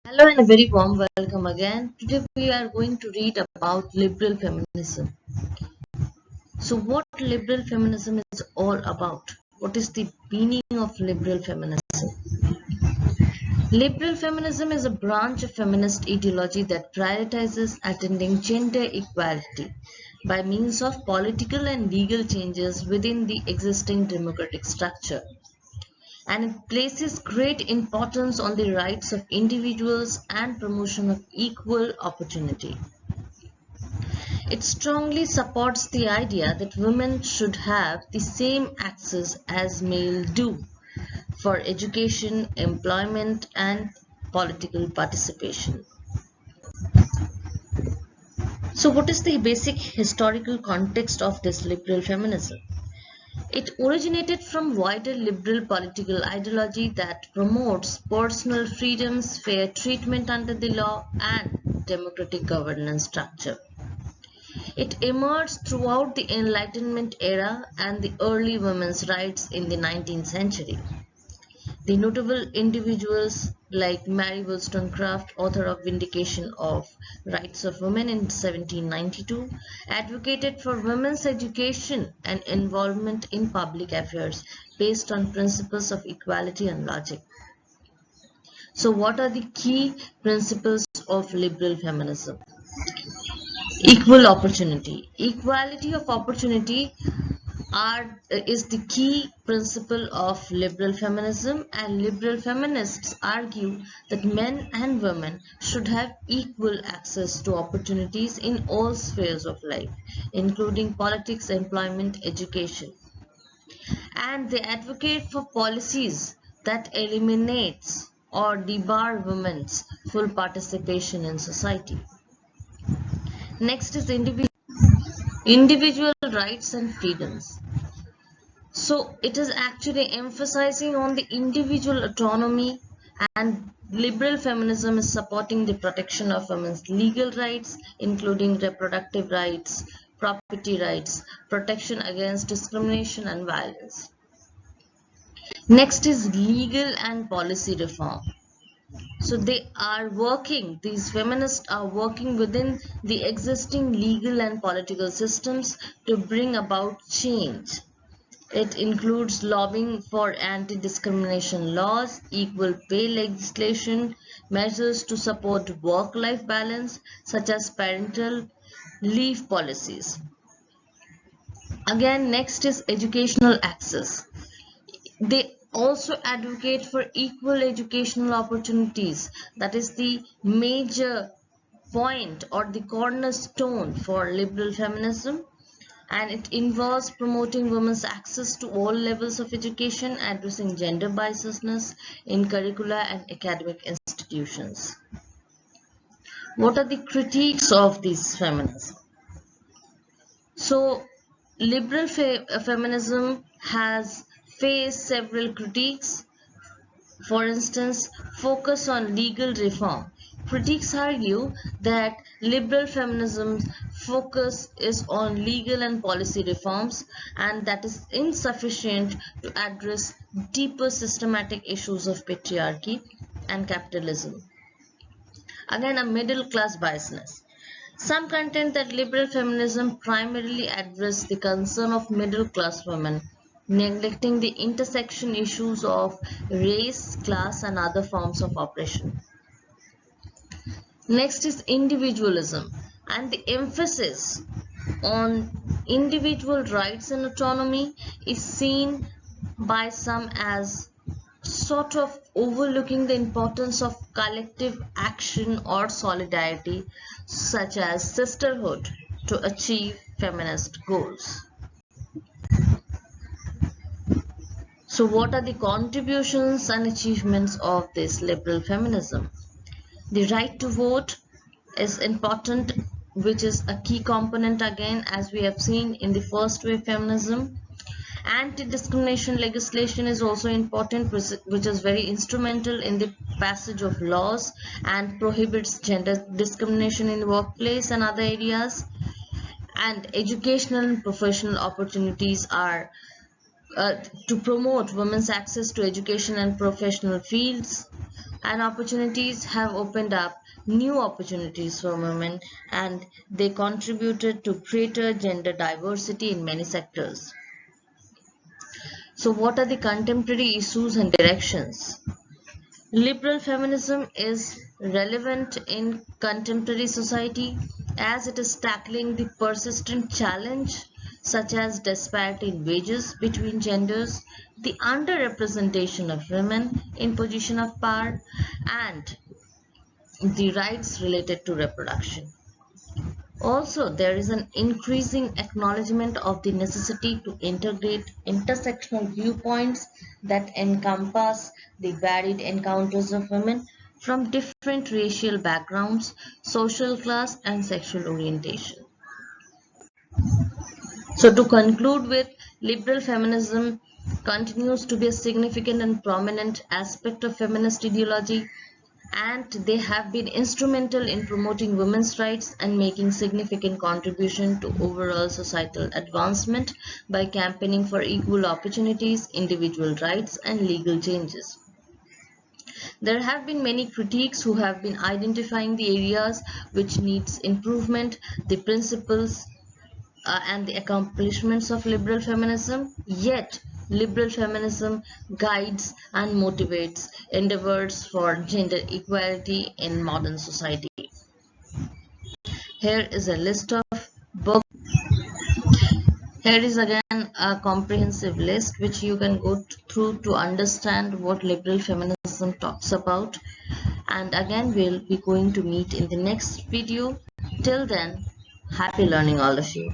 Hello and a very warm welcome again. Today we are going to read about liberal feminism. So what liberal feminism is all about? What is the meaning of liberal feminism? Liberal feminism is a branch of feminist ideology that prioritizes attaining gender equality by means of political and legal changes within the existing democratic structure, and it places great importance on the rights of individuals and promotion of equal opportunity. It strongly supports the idea that women should have the same access as male do for education, employment, and political participation. So what is the basic historical context of this liberal feminism? It originated from wider liberal political ideology that promotes personal freedoms, fair treatment under the law, and democratic governance structure. It emerged throughout the Enlightenment era and the early women's rights in the 19th century. The notable individuals like Mary Wollstonecraft, author of Vindication of Rights of Women in 1792, advocated for women's education and involvement in public affairs based on principles of equality and logic. So what are the key principles of liberal feminism? Equal opportunity. Equality of opportunity is the key principle of liberal feminism, and liberal feminists argue that men and women should have equal access to opportunities in all spheres of life, including politics, employment, education. And they advocate for policies that eliminates or debar women's full participation in society. Next is individual rights and freedoms. So it is actually emphasizing on the individual autonomy, and liberal feminism is supporting the protection of women's legal rights, including reproductive rights, property rights, protection against discrimination and violence. Next is legal and policy reform. So these feminists are working within the existing legal and political systems to bring about change. It includes lobbying for anti-discrimination laws, equal pay legislation, measures to support work-life balance, such as parental leave policies. Again, next is educational access. They also advocate for equal educational opportunities. That is the major point or the cornerstone for liberal feminism, and it involves promoting women's access to all levels of education, addressing gender biasness in curricula and academic institutions. What are the critiques of this feminism? So, liberal feminism has faced several critiques. For instance, focus on legal reform. Critics argue that liberal feminism's focus is on legal and policy reforms, and that is insufficient to address deeper systematic issues of patriarchy and capitalism. Again, a middle class biasness. Some contend that liberal feminism primarily addressed the concern of middle class women, neglecting the intersection issues of race, class, and other forms of oppression. Next is individualism, and the emphasis on individual rights and autonomy is seen by some as sort of overlooking the importance of collective action or solidarity, such as sisterhood, to achieve feminist goals. So what are the contributions and achievements of this liberal feminism? The right to vote is important, which is a key component again, as we have seen in the first wave feminism. Anti-discrimination legislation is also important, which is very instrumental in the passage of laws and prohibits gender discrimination in the workplace and other areas. And educational and professional opportunities are to promote women's access to education and professional fields. and opportunities have opened up new opportunities for women, and they contributed to greater gender diversity in many sectors. So, what are the contemporary issues and directions? Liberal feminism is relevant in contemporary society as it is tackling the persistent challenge such as disparity in wages between genders, the underrepresentation of women in position of power, and the rights related to reproduction. Also, there is an increasing acknowledgement of the necessity to integrate intersectional viewpoints that encompass the varied encounters of women from different racial backgrounds, social class, and sexual orientation. So, to conclude with, liberal feminism continues to be a significant and prominent aspect of feminist ideology, and they have been instrumental in promoting women's rights and making significant contribution to overall societal advancement by campaigning for equal opportunities, individual rights, and legal changes. There have been many critics who have been identifying the areas which needs improvement, the principles and the accomplishments of liberal feminism, yet liberal feminism guides and motivates endeavors for gender equality in modern society. Here is a list of books. Here is again a comprehensive list which you can go through to understand what liberal feminism talks about. And again, we'll be going to meet in the next video. Till then, happy learning all of you.